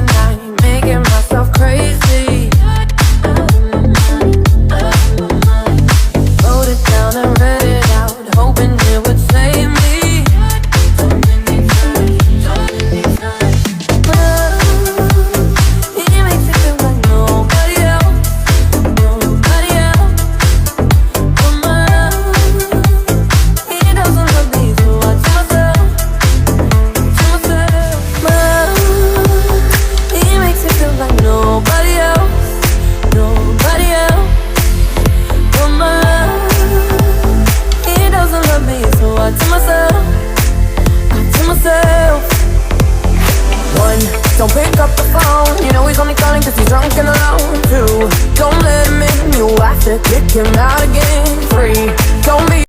night, making myself crazy. Wrote it down and read it out, hoping it would save me. He makes it feel like nobody else, nobody else. But my love, he doesn't love me, so I tell myself, my love, he makes it feel like nobody else, nobody else. But my love, he doesn't love me, so I tell myself, one, don't pick up the phone, you know he's only calling cause he's drunk and alone. Two, don't let him in, you have to kick him out again.